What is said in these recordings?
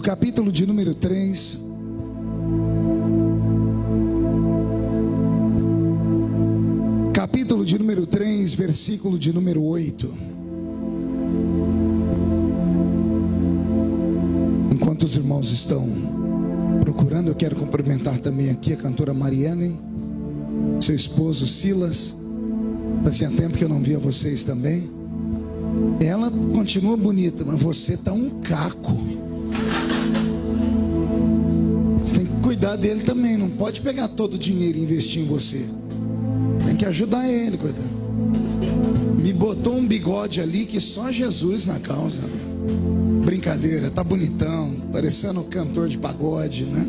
capítulo de número 3. Capítulo de número 3, versículo de número 8. Enquanto os irmãos estão procurando, eu quero cumprimentar também aqui a cantora Mariane, seu esposo Silas. Fazia tempo que eu não via vocês também. Ela continua bonita, mas você está um caco. Você tem que cuidar dele também. Não pode pegar todo o dinheiro e investir em você. Tem que ajudar ele, coitado. Me botou um bigode ali que só Jesus na causa. Brincadeira, tá bonitão, parecendo um cantor de pagode, né?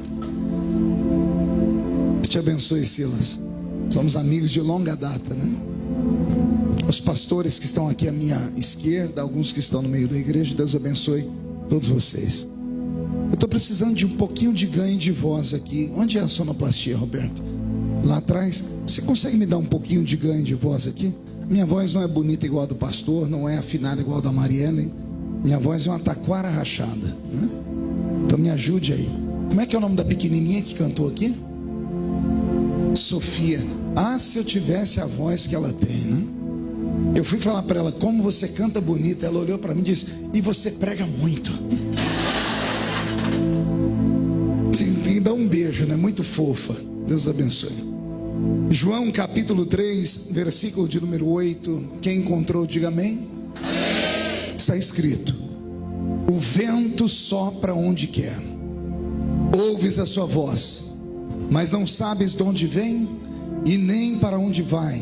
Deus te abençoe, Silas. Somos amigos de longa data, né? Os pastores que estão aqui à minha esquerda, alguns que estão no meio da igreja, Deus abençoe todos vocês. Eu estou precisando de um pouquinho de ganho de voz aqui. Onde é a sonoplastia, Roberto? Lá atrás. Você consegue me dar um pouquinho de ganho de voz aqui? Minha voz não é bonita igual a do pastor, não é afinada igual a da Mariana. Minha voz é uma taquara rachada, né? Então me ajude aí. Como é que é o nome da pequenininha que cantou aqui? Sofia. Ah, se eu tivesse a voz que ela tem, né? Eu fui falar para ela, como você canta bonito. Ela olhou para mim e disse, e você prega muito. Tem que dar um beijo, né? Muito fofa. Deus abençoe. João capítulo 3, versículo de número 8. Quem encontrou, diga amém. Está escrito: o vento sopra onde quer, ouves a sua voz, mas não sabes de onde vem e nem para onde vai.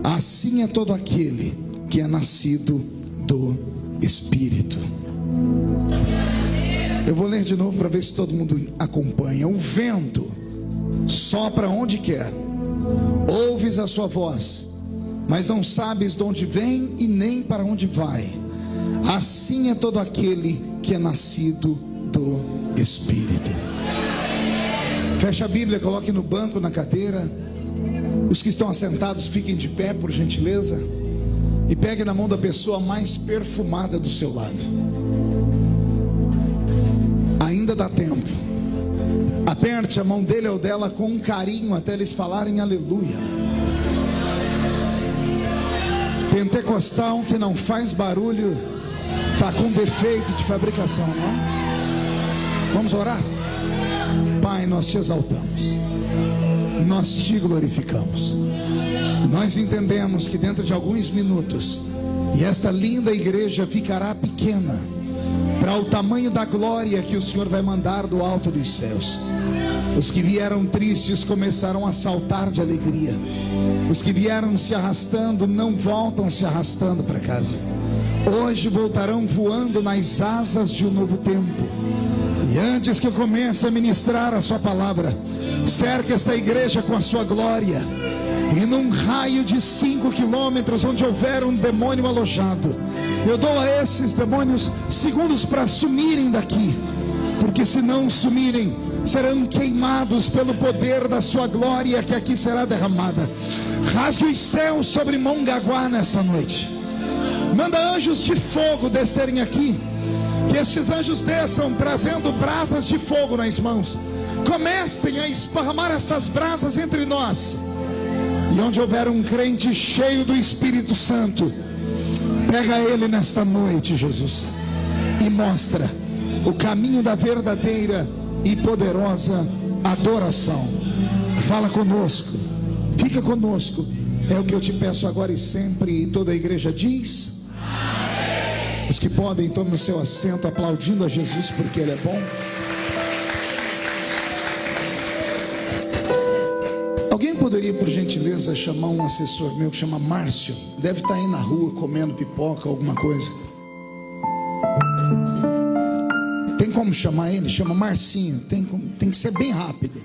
Assim é todo aquele que é nascido do Espírito. Eu vou ler de novo para ver se todo mundo acompanha. O vento sopra onde quer, ouves a sua voz, mas não sabes de onde vem e nem para onde vai. Assim é todo aquele que é nascido do Espírito. Fecha a Bíblia, coloque no banco, na cadeira. Os que estão assentados fiquem de pé, por gentileza. E pegue na mão da pessoa mais perfumada do seu lado. Ainda dá tempo. Aperte a mão dele ou dela com um carinho até eles falarem aleluia. Pentecostal que não faz barulho está com defeito de fabricação, não é? Vamos orar? Pai, nós te exaltamos, nós te glorificamos. Nós entendemos que dentro de alguns minutos, e esta linda igreja ficará pequena para o tamanho da glória que o Senhor vai mandar do alto dos céus. Os que vieram tristes começarão a saltar de alegria. Os que vieram se arrastando não voltam se arrastando para casa. Hoje voltarão voando nas asas de um novo tempo. E antes que eu comece a ministrar a sua palavra, cerque esta igreja com a sua glória. E num raio de 5 quilômetros onde houver um demônio alojado, eu dou a esses demônios segundos para sumirem daqui. Porque se não sumirem, serão queimados pelo poder da sua glória que aqui será derramada. Rasgue os céus sobre Mongaguá nessa noite. Manda anjos de fogo descerem aqui. Que estes anjos desçam trazendo brasas de fogo nas mãos. Comecem a esparramar estas brasas entre nós. E onde houver um crente cheio do Espírito Santo, pega ele nesta noite, Jesus, e mostra o caminho da verdadeira e poderosa adoração. Fala conosco, fica conosco. É o que eu te peço agora e sempre. E toda a igreja diz: os que podem, tomem o seu assento aplaudindo a Jesus porque Ele é bom. Alguém poderia, por gentileza, chamar um assessor meu que chama Márcio? Deve estar aí na rua comendo pipoca, alguma coisa. Tem como chamar ele? Chama Marcinho. Tem que ser bem rápido.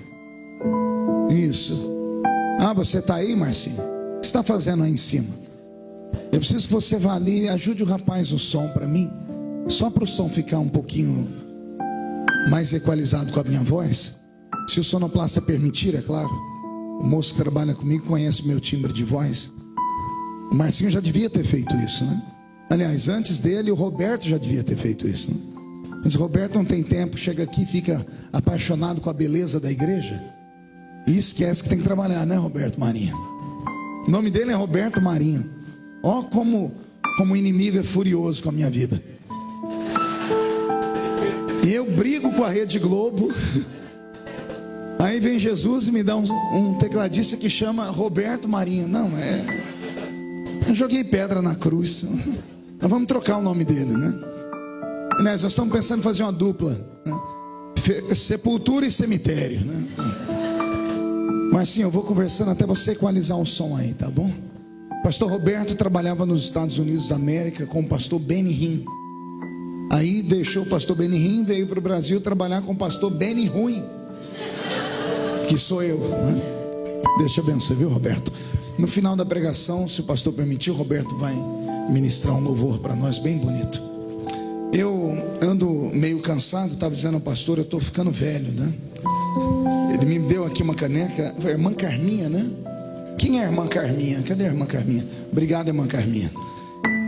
Isso. Ah, você está aí, Marcinho? O que você está fazendo aí em cima? Eu preciso que você vá ali e ajude o rapaz no som para mim. Só para o som ficar um pouquinho mais equalizado com a minha voz. Se o sonoplasta permitir, é claro. O moço que trabalha comigo conhece o meu timbre de voz. O Marcinho já devia ter feito isso, né? Aliás, antes dele, o Roberto já devia ter feito isso, né? Mas Roberto não tem tempo, chega aqui, fica apaixonado com a beleza da igreja e esquece que tem que trabalhar, né, Roberto Marinho? O nome dele é Roberto Marinho. Ó, como o inimigo é furioso com a minha vida. E eu brigo com a Rede Globo. Aí vem Jesus e me dá um tecladista que chama Roberto Marinho. Não, eu joguei pedra na cruz. Nós vamos trocar o nome dele, né? Nós estamos pensando em fazer uma dupla, né? Sepultura e cemitério, né? Mas sim, eu vou conversando até você equalizar o som aí, tá bom? Pastor Roberto trabalhava nos Estados Unidos da América com o pastor Benny Hinn. Aí deixou o pastor Benny Hinn, veio para o Brasil trabalhar com o pastor Benny Ruim, que sou eu, né? Deus te abençoe, viu, Roberto? No final da pregação, se o pastor permitir, o Roberto vai ministrar um louvor para nós bem bonito. Eu ando meio cansado, estava dizendo ao pastor, eu estou ficando velho, né? Ele me deu aqui uma caneca, a irmã Carminha, né? Quem é a irmã Carminha? Cadê a irmã Carminha? Obrigado, irmã Carminha.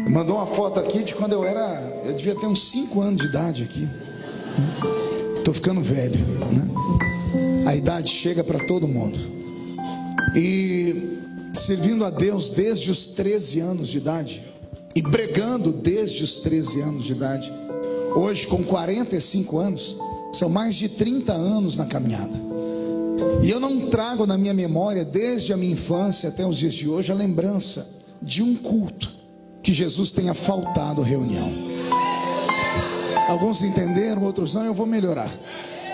Mandou uma foto aqui de quando eu devia ter uns 5 anos de idade aqui. Estou ficando velho, né? A idade chega para todo mundo. E servindo a Deus desde os 13 anos de idade, e bregando desde os 13 anos de idade, hoje com 45 anos, são mais de 30 anos na caminhada. E eu não trago na minha memória, desde a minha infância até os dias de hoje, a lembrança de um culto que Jesus tenha faltado à reunião. Alguns entenderam, outros não, eu vou melhorar.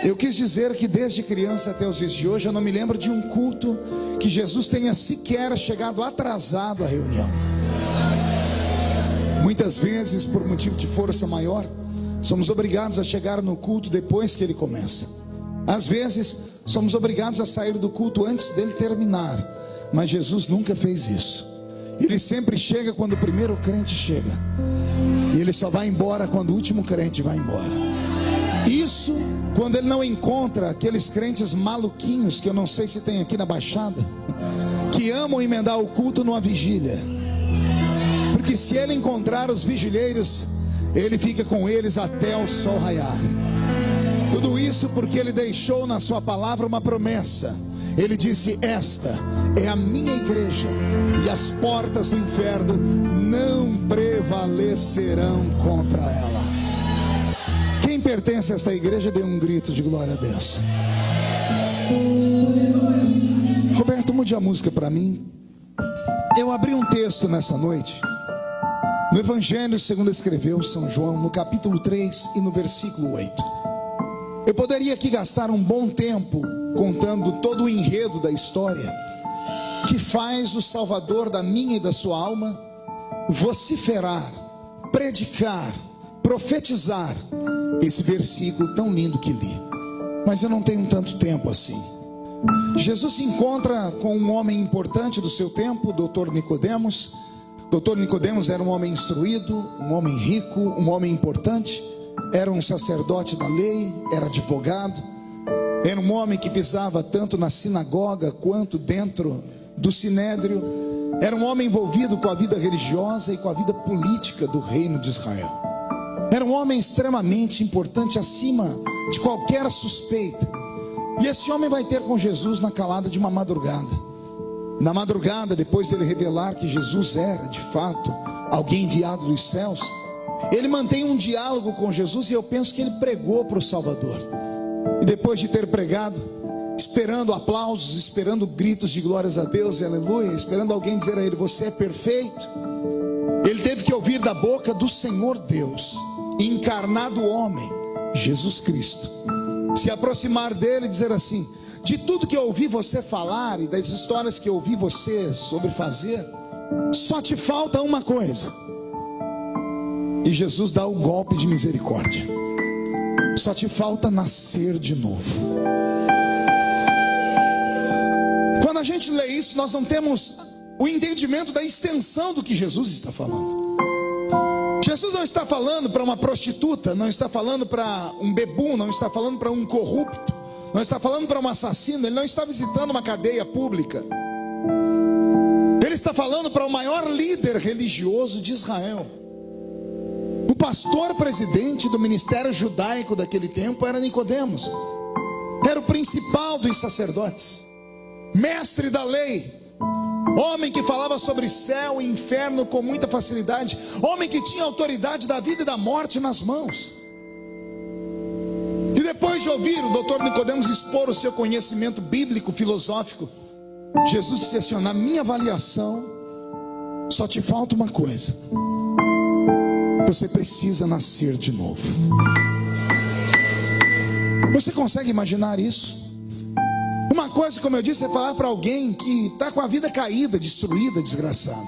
Eu quis dizer que desde criança até os dias de hoje, eu não me lembro de um culto que Jesus tenha sequer chegado atrasado à reunião. Muitas vezes, por motivo de força maior, somos obrigados a chegar no culto depois que ele começa. Às vezes, somos obrigados a sair do culto antes dele terminar. Mas Jesus nunca fez isso. Ele sempre chega quando o primeiro crente chega. E ele só vai embora quando o último crente vai embora. Isso quando ele não encontra aqueles crentes maluquinhos, que eu não sei se tem aqui na Baixada, que amam emendar o culto numa vigília. Porque se ele encontrar os vigilheiros, ele fica com eles até o sol raiar. Tudo isso porque ele deixou na sua palavra uma promessa. Ele disse: esta é a minha igreja, e as portas do inferno não prevalecerão contra ela. Quem pertence a esta igreja, dê um grito de glória a Deus. Roberto, mude a música para mim. Eu abri um texto nessa noite no Evangelho segundo escreveu São João, no capítulo 3 e no versículo 8. Eu poderia aqui gastar um bom tempo contando todo o enredo da história que faz o Salvador da minha e da sua alma vociferar, predicar, profetizar esse versículo tão lindo que li. Mas eu não tenho tanto tempo assim. Jesus se encontra com um homem importante do seu tempo, Dr. Nicodemos. Dr. Nicodemos era um homem instruído, um homem rico, um homem importante. Era um sacerdote da lei, era advogado. Era um homem que pisava tanto na sinagoga quanto dentro do sinédrio. Era um homem envolvido com a vida religiosa e com a vida política do reino de Israel. Era um homem extremamente importante, acima de qualquer suspeita. E esse homem vai ter com Jesus na calada de uma madrugada. Na madrugada, depois dele revelar que Jesus era de fato alguém enviado dos céus, ele mantém um diálogo com Jesus, e eu penso que ele pregou para o Salvador. E depois de ter pregado, esperando aplausos, esperando gritos de glórias a Deus e aleluia, esperando alguém dizer a ele: você é perfeito, ele teve que ouvir da boca do Senhor Deus, encarnado homem, Jesus Cristo, se aproximar dele e dizer assim: de tudo que eu ouvi você falar e das histórias que eu ouvi você sobre fazer, só te falta uma coisa. E Jesus dá o golpe de misericórdia: só te falta nascer de novo. Quando a gente lê isso, nós não temos o entendimento da extensão do que Jesus está falando. Jesus não está falando para uma prostituta, não está falando para um bebum, não está falando para um corrupto, não está falando para um assassino, ele não está visitando uma cadeia pública. Ele está falando para o maior líder religioso de Israel, o pastor presidente do ministério judaico daquele tempo era Nicodemos. Era o principal dos sacerdotes, mestre da lei, homem que falava sobre céu e inferno com muita facilidade, homem que tinha autoridade da vida e da morte nas mãos. E depois de ouvir o doutor Nicodemos expor o seu conhecimento bíblico, filosófico, Jesus disse assim: na minha avaliação, só te falta uma coisa: você precisa nascer de novo. Você consegue imaginar isso? Uma coisa, como eu disse, é falar para alguém que está com a vida caída, destruída, desgraçada.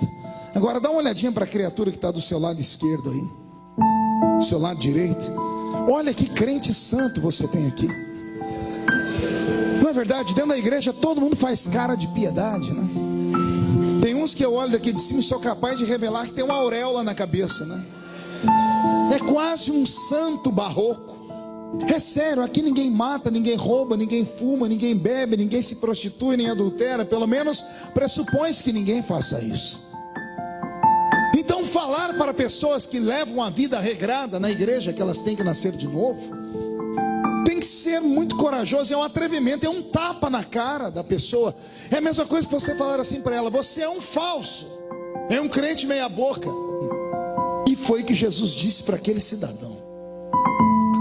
Agora dá uma olhadinha para a criatura que está do seu lado esquerdo aí, do seu lado direito. Olha que crente santo você tem aqui. Não é verdade? Dentro da igreja todo mundo faz cara de piedade, né? Tem uns que eu olho daqui de cima e sou capaz de revelar que tem uma auréola na cabeça, né? É quase um santo barroco. É sério, aqui ninguém mata, ninguém rouba, ninguém fuma, ninguém bebe, ninguém se prostitui, nem adultera. Pelo menos pressupõe-se que ninguém faça isso. Então falar para pessoas que levam a vida regrada na igreja que elas têm que nascer de novo, tem que ser muito corajoso, é um atrevimento, é um tapa na cara da pessoa. É a mesma coisa que você falar assim para ela: você é um falso, é um crente meia boca. E foi o que Jesus disse para aquele cidadão.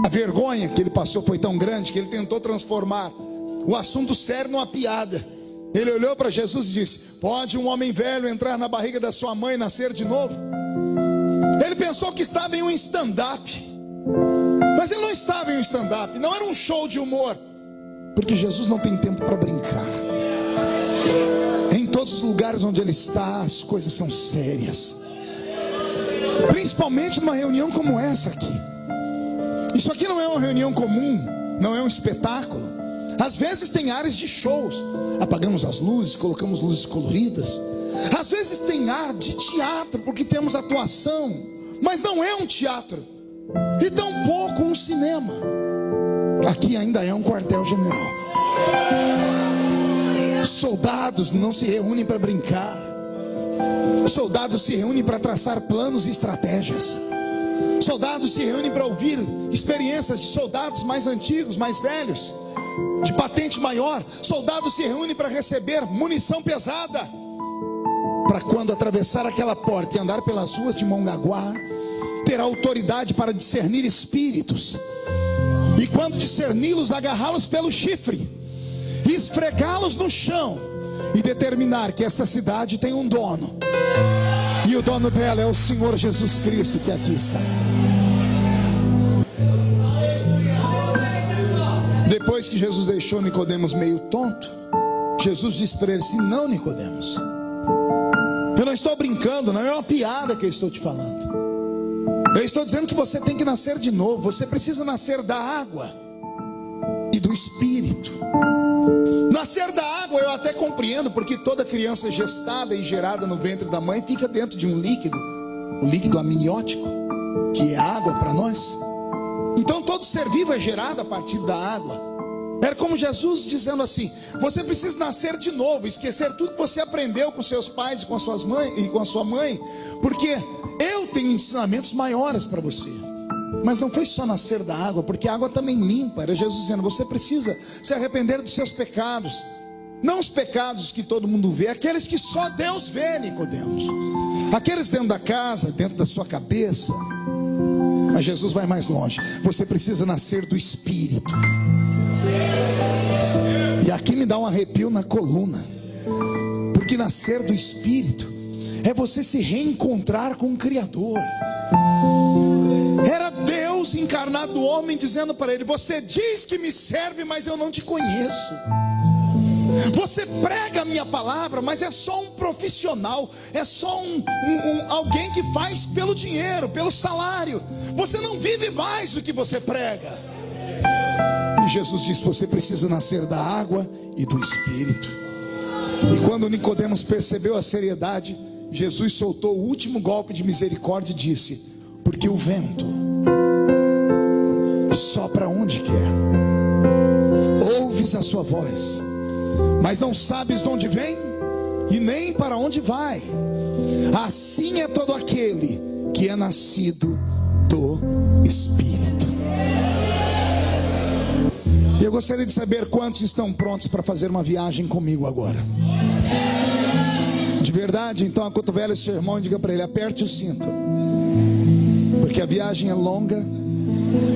A vergonha que ele passou foi tão grande que ele tentou transformar o assunto sério numa piada. Ele olhou para Jesus e disse: pode um homem velho entrar na barriga da sua mãe e nascer de novo? Ele pensou que estava em um stand-up, mas ele não estava em um stand-up, não era um show de humor, porque Jesus não tem tempo para brincar. Em todos os lugares onde ele está, as coisas são sérias, principalmente numa reunião como essa aqui. Isso aqui não é uma reunião comum, não é um espetáculo. Às vezes tem áreas de shows, apagamos as luzes, colocamos luzes coloridas. Às vezes tem ar de teatro, porque temos atuação, mas não é um teatro, e tampouco um cinema. Aqui ainda é um quartel-general. Soldados não se reúnem para brincar, soldados se reúnem para traçar planos e estratégias. Soldados se reúnem para ouvir experiências de soldados mais antigos, mais velhos, de patente maior. Soldados se reúnem para receber munição pesada, para quando atravessar aquela porta e andar pelas ruas de Mongaguá, ter autoridade para discernir espíritos, e quando discerni-los, agarrá-los pelo chifre, esfregá-los no chão e determinar que esta cidade tem um dono, e o dono dela é o Senhor Jesus Cristo, que aqui está. Depois que Jesus deixou Nicodemos meio tonto, Jesus disse para ele assim: não, Nicodemos, eu não estou brincando, não é uma piada que eu estou te falando. Eu estou dizendo que você tem que nascer de novo. Você precisa nascer da água e do Espírito. Nascer da água eu até compreendo, porque toda criança gestada e gerada no ventre da mãe fica dentro de um líquido, o líquido amniótico, que é água para nós. Então todo ser vivo é gerado a partir da água. Era como Jesus dizendo assim: você precisa nascer de novo, esquecer tudo que você aprendeu com seus pais e com suas mães e com a sua mãe, porque eu tenho ensinamentos maiores para você. Mas não foi só nascer da água, porque a água também limpa. Era Jesus dizendo: você precisa se arrepender dos seus pecados, não os pecados que todo mundo vê, aqueles que só Deus vê, Nicodemos, aqueles dentro da casa, dentro da sua cabeça. Mas Jesus vai mais longe: você precisa nascer do Espírito. E aqui me dá um arrepio na coluna, porque nascer do Espírito é você se reencontrar com o Criador. Era Deus encarnado no homem dizendo para ele: você diz que me serve, mas eu não te conheço. Você prega a minha palavra, mas é só um profissional, é só alguém que faz pelo dinheiro, pelo salário. Você não vive mais do que você prega. E Jesus disse: você precisa nascer da água e do Espírito. E quando Nicodemos percebeu a seriedade, Jesus soltou o último golpe de misericórdia e disse: porque o vento sopra onde quer, ouves a sua voz, mas não sabes de onde vem e nem para onde vai. Assim é todo aquele que é nascido do Espírito. E eu gostaria de saber quantos estão prontos para fazer uma viagem comigo agora. De verdade, então acotovela esse irmão e diga para ele: aperte o cinto, porque a viagem é longa,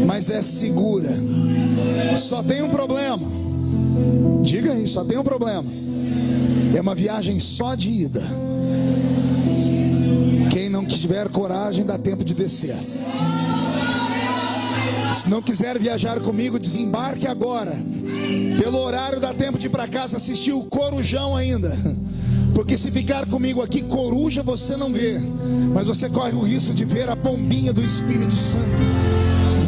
mas é segura. Só tem um problema. Diga aí, só tem um problema. É uma viagem só de ida. Quem não tiver coragem, dá tempo de descer. Se não quiser viajar comigo, desembarque agora. Pelo horário dá tempo de ir para casa assistir o Corujão ainda. Porque se ficar comigo aqui, coruja você não vê, mas você corre o risco de ver a pombinha do Espírito Santo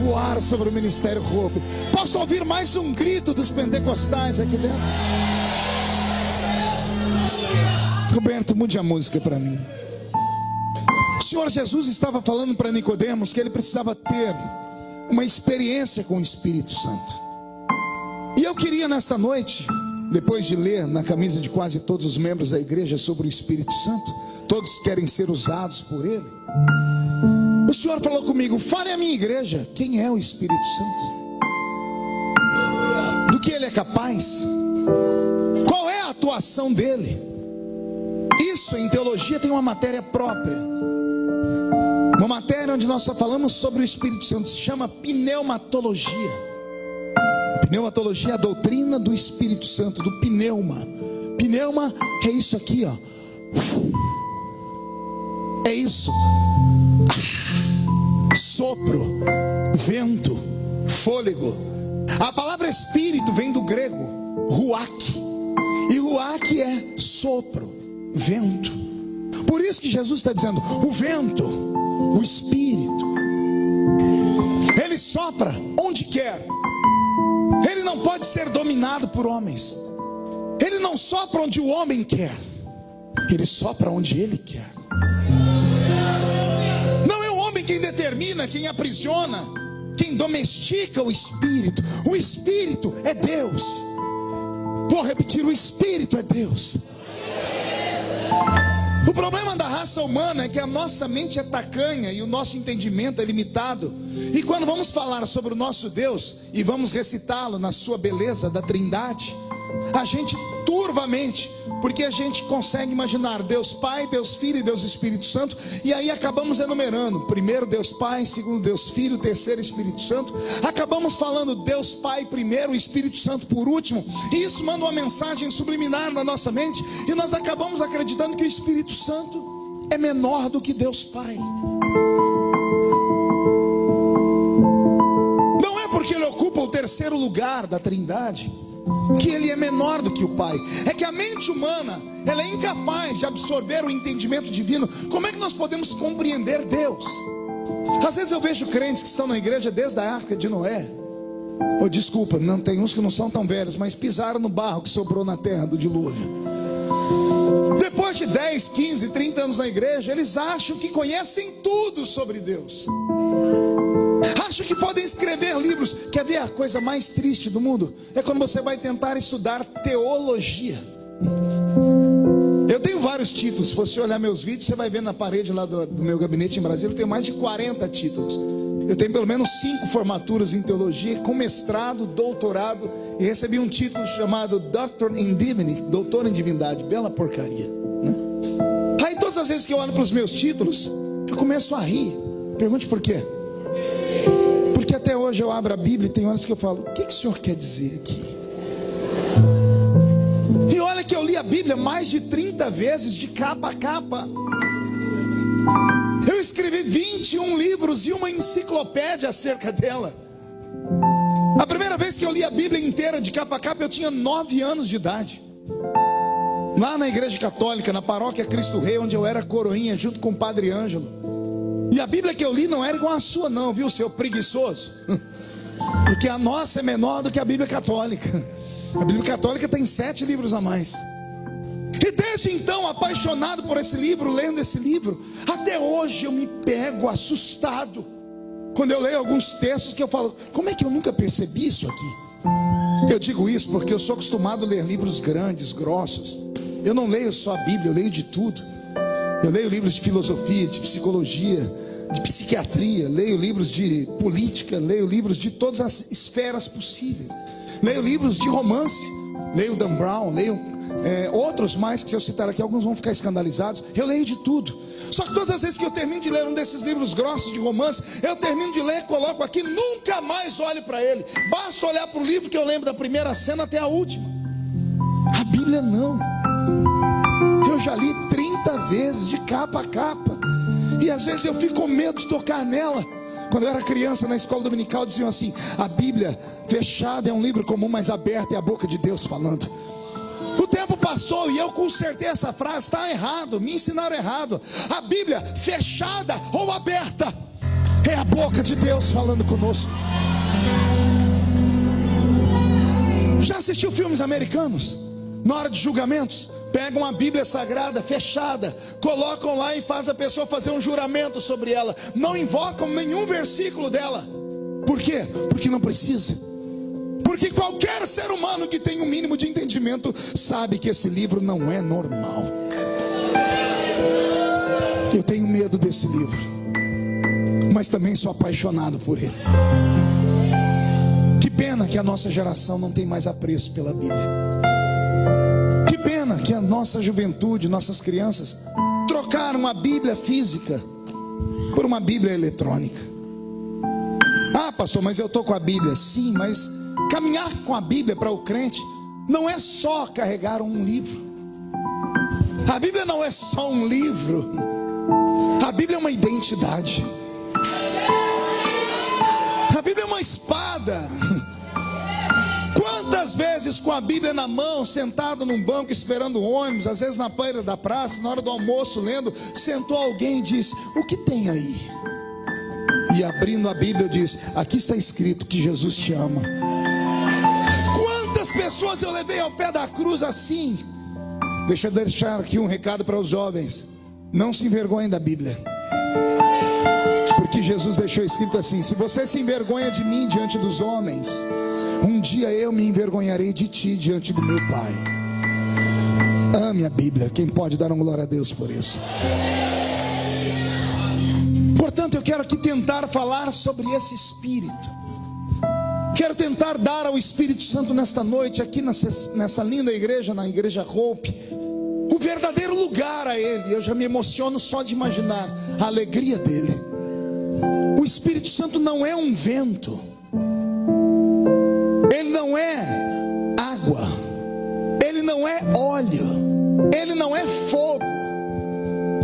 voar sobre o Ministério Hope. Posso ouvir mais um grito dos pentecostais aqui dentro? Roberto, mude a música para mim. O Senhor Jesus estava falando para Nicodemos que ele precisava ter uma experiência com o Espírito Santo. E eu queria nesta noite, depois de ler na camisa de quase todos os membros da igreja sobre o Espírito Santo, todos querem ser usados por ele. O Senhor falou comigo: fale à minha igreja, quem é o Espírito Santo? Do que ele é capaz? Qual é a atuação dele? Isso em teologia tem uma matéria própria. Uma matéria onde nós só falamos sobre o Espírito Santo, se chama pneumatologia. Pneumatologia é a doutrina do Espírito Santo, do pneuma. Pneuma é isso aqui, ó. É isso. Sopro, vento, fôlego. A palavra espírito vem do grego ruach. E ruach é sopro, vento. Por isso que Jesus está dizendo: o vento, o Espírito, ele sopra onde quer. Ele não pode ser dominado por homens. Ele não sopra onde o homem quer. Ele sopra onde ele quer. Não é o homem quem determina, quem aprisiona, quem domestica o Espírito. O Espírito é Deus. Vou repetir: o Espírito é Deus. O problema da raça humana é que a nossa mente é tacanha e o nosso entendimento é limitado. E quando vamos falar sobre o nosso Deus e vamos recitá-lo na sua beleza da Trindade, a gente turva a mente, porque a gente consegue imaginar Deus Pai, Deus Filho e Deus Espírito Santo, e aí acabamos enumerando: primeiro Deus Pai, segundo Deus Filho, terceiro Espírito Santo. Acabamos falando Deus Pai primeiro, Espírito Santo por último, e isso manda uma mensagem subliminar na nossa mente, e nós acabamos acreditando que o Espírito Santo é menor do que Deus Pai. Não é porque ele ocupa o terceiro lugar da Trindade que ele é menor do que o Pai. É que a mente humana, ela é incapaz de absorver o entendimento divino. Como é que nós podemos compreender Deus? Às vezes eu vejo crentes que estão na igreja desde a arca de Noé. Ou desculpa, não, tem uns que não são tão velhos, mas pisaram no barro que sobrou na terra do dilúvio. Depois de 10, 15, 30 anos na igreja, eles acham que conhecem tudo sobre Deus. Acham que podem escrever livros. Quer ver a coisa mais triste do mundo? É quando você vai tentar estudar teologia. Eu tenho vários títulos. Se você olhar meus vídeos, você vai ver na parede lá do meu gabinete em Brasília, eu tenho mais de 40 títulos. Eu tenho pelo menos 5 formaturas em teologia, com mestrado, doutorado, e recebi um título chamado Doctor in Divinity, doutor em divindade. Bela porcaria, né? Aí todas as vezes que eu olho para os meus títulos, eu começo a rir. Pergunte por quê? Porque até hoje eu abro a Bíblia e tem horas que eu falo: o que o senhor quer dizer aqui? E olha que eu li a Bíblia mais de 30 vezes, de capa a capa. Eu escrevi 21 livros e uma enciclopédia acerca dela. A primeira vez que eu li a Bíblia inteira de capa a capa, eu tinha 9 anos de idade, lá na igreja católica, na paróquia Cristo Rei, onde eu era coroinha junto com o Padre Ângelo. E a Bíblia que eu li não era igual a sua não, viu, seu preguiçoso? Porque a nossa é menor do que a Bíblia católica. A Bíblia católica tem 7 livros a mais. E desde então, apaixonado por esse livro, lendo esse livro, até hoje eu me pego assustado quando eu leio alguns textos que eu falo: como é que eu nunca percebi isso aqui? Eu digo isso porque eu sou acostumado a ler livros grandes, grossos. Eu não leio só a Bíblia, eu leio de tudo. Eu leio livros de filosofia, de psicologia, de psiquiatria, leio livros de política, leio livros de todas as esferas possíveis, leio livros de romance, leio Dan Brown, leio outros mais que se eu citar aqui, alguns vão ficar escandalizados. Eu leio de tudo. Só que todas as vezes que eu termino de ler um desses livros grossos de romance, eu termino de ler, coloco aqui, nunca mais olho para ele. Basta olhar para o livro que eu lembro da primeira cena até a última. A Bíblia não. Eu já li 30 vezes de capa a capa, e às vezes eu fico com medo de tocar nela. Quando eu era criança na escola dominical diziam assim: a Bíblia fechada é um livro comum, mas aberta é a boca de Deus falando. O tempo passou e eu consertei essa frase. Está errado, me ensinaram errado. A Bíblia fechada ou aberta é a boca de Deus falando conosco. Já assistiu filmes americanos? Na hora de julgamentos, pegam a Bíblia Sagrada fechada, colocam lá e faz a pessoa fazer um juramento sobre ela. Não invocam nenhum versículo dela. Por quê? Porque não precisa. Porque qualquer ser humano que tem um mínimo de entendimento sabe que esse livro não é normal. Eu tenho medo desse livro, mas também sou apaixonado por ele. Que pena que a nossa geração não tem mais apreço pela Bíblia. Que pena que a nossa juventude, nossas crianças trocaram a Bíblia física por uma Bíblia eletrônica. Ah, pastor, mas eu estou com a Bíblia. Sim, mas caminhar com a Bíblia para o crente não é só carregar um livro. A Bíblia não é só um livro. A Bíblia é uma identidade. A Bíblia é uma espada. Quantas vezes com a Bíblia na mão, sentado num banco esperando o ônibus, às vezes na beira da praça, na hora do almoço lendo, sentou alguém e disse: o que tem aí? E abrindo a Bíblia eu disse: aqui está escrito que Jesus te ama. Quantas pessoas eu levei ao pé da cruz assim? Deixa eu deixar aqui um recado para os jovens: não se envergonhem da Bíblia, porque Jesus deixou escrito assim: se você se envergonha de mim diante dos homens, um dia eu me envergonharei de ti diante do meu Pai. Ame a Bíblia. Quem pode dar uma glória a Deus por isso? Portanto, eu quero aqui tentar falar sobre esse Espírito. Quero tentar dar ao Espírito Santo nesta noite, aqui nessa linda igreja, na Igreja Hope, o verdadeiro lugar a Ele. Eu já me emociono só de imaginar a alegria dele. O Espírito Santo não é um vento, ele não é água, ele não é óleo, ele não é fogo.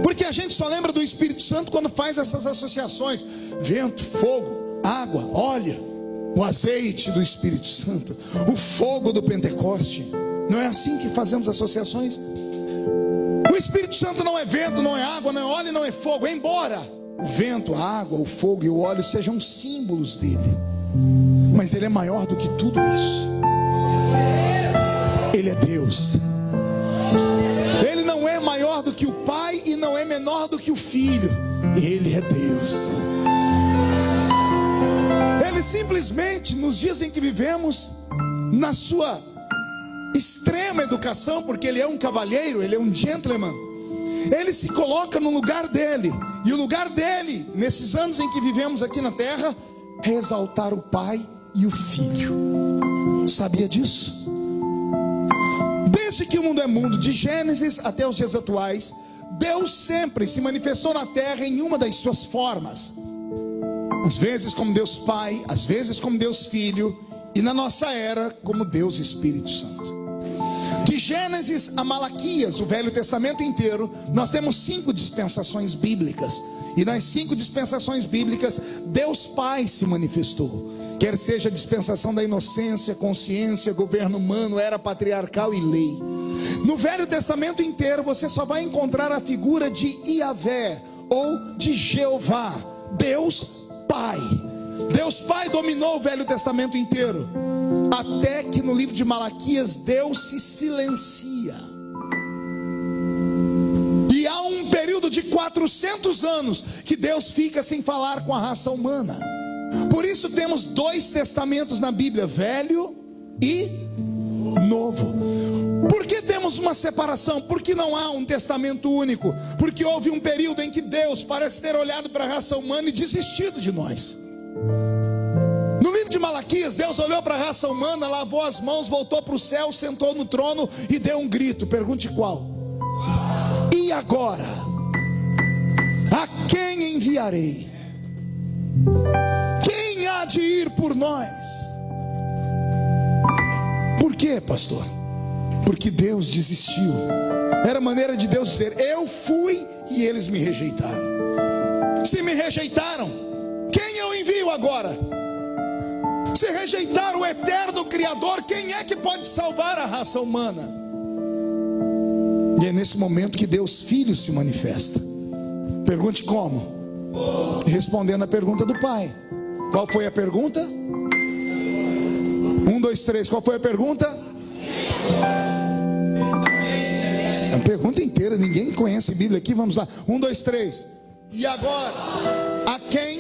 Porque a gente só lembra do Espírito Santo quando faz essas associações: vento, fogo, água, óleo, o azeite do Espírito Santo, o fogo do Pentecoste. Não é assim que fazemos associações? O Espírito Santo não é vento, não é água, não é óleo, não é fogo. Embora o vento, a água, o fogo e o óleo sejam símbolos dele, mas ele é maior do que tudo isso. Ele é Deus. Ele não é maior do que o Pai e não é menor do que o Filho. Ele é Deus. Ele simplesmente, nos dias em que vivemos, na sua extrema educação, porque ele é um cavalheiro, ele é um gentleman, ele se coloca no lugar dele. E o lugar dele, nesses anos em que vivemos aqui na terra, é exaltar o Pai e o Filho. Sabia disso? Desde que o mundo é mundo, de Gênesis até os dias atuais, Deus sempre se manifestou na terra em uma das suas formas. Às vezes como Deus Pai, às vezes como Deus Filho, e na nossa era como Deus Espírito Santo. De Gênesis a Malaquias, o Velho Testamento inteiro, nós temos 5 dispensações bíblicas. E nas 5 dispensações bíblicas, Deus Pai se manifestou. Quer seja a dispensação da inocência, consciência, governo humano, era patriarcal e lei. No Velho Testamento inteiro você só vai encontrar a figura de Iavé ou de Jeová, Deus Pai. Deus Pai dominou o Velho Testamento inteiro, até que no livro de Malaquias Deus se silencia. E há um período de 400 anos que Deus fica sem falar com a raça humana. Por isso temos 2 testamentos na Bíblia, Velho e Novo. Por que temos uma separação? Porque não há um testamento único. Porque houve um período em que Deus parece ter olhado para a raça humana e desistido de nós. No livro de Malaquias, Deus olhou para a raça humana, lavou as mãos, voltou para o céu, sentou no trono e deu um grito. Pergunte qual? E agora? A quem enviarei? Quem há de ir por nós? Por quê, pastor? Porque Deus desistiu. Era a maneira de Deus dizer: eu fui e eles me rejeitaram. Se me rejeitaram, quem eu envio agora? Se rejeitaram o eterno Criador, quem é que pode salvar a raça humana? E é nesse momento que Deus Filho se manifesta. Pergunte como? Respondendo a pergunta do Pai. Qual foi a pergunta? 1, 2, 3. Qual foi a pergunta? A pergunta inteira. Ninguém conhece a Bíblia aqui. Vamos lá. 1, 2, 3. E agora? A quem?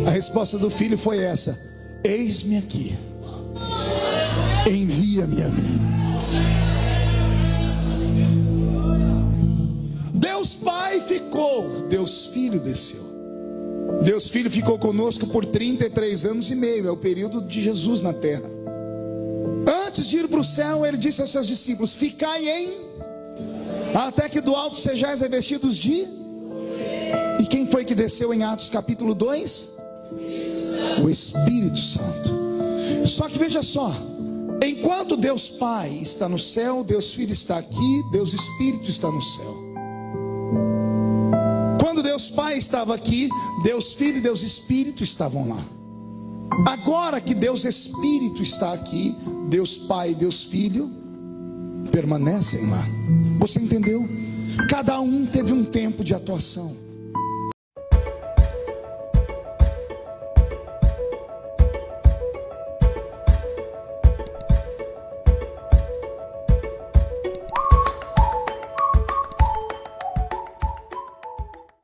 A resposta do Filho foi essa: eis-me aqui. Envia-me a mim. Deus Pai ficou, Deus Filho desceu. Deus Filho ficou conosco por 33 anos e meio. É o período de Jesus na terra. Antes de ir para o céu, ele disse aos seus discípulos: ficai até que do alto sejais revestidos de... E quem foi que desceu em Atos capítulo 2? O Espírito Santo. Só que veja só, enquanto Deus Pai está no céu, Deus Filho está aqui, Deus Espírito está no céu. Quando Deus Pai estava aqui, Deus Filho e Deus Espírito estavam lá. Agora que Deus Espírito está aqui, Deus Pai e Deus Filho permanecem lá. Você entendeu? Cada um teve um tempo de atuação.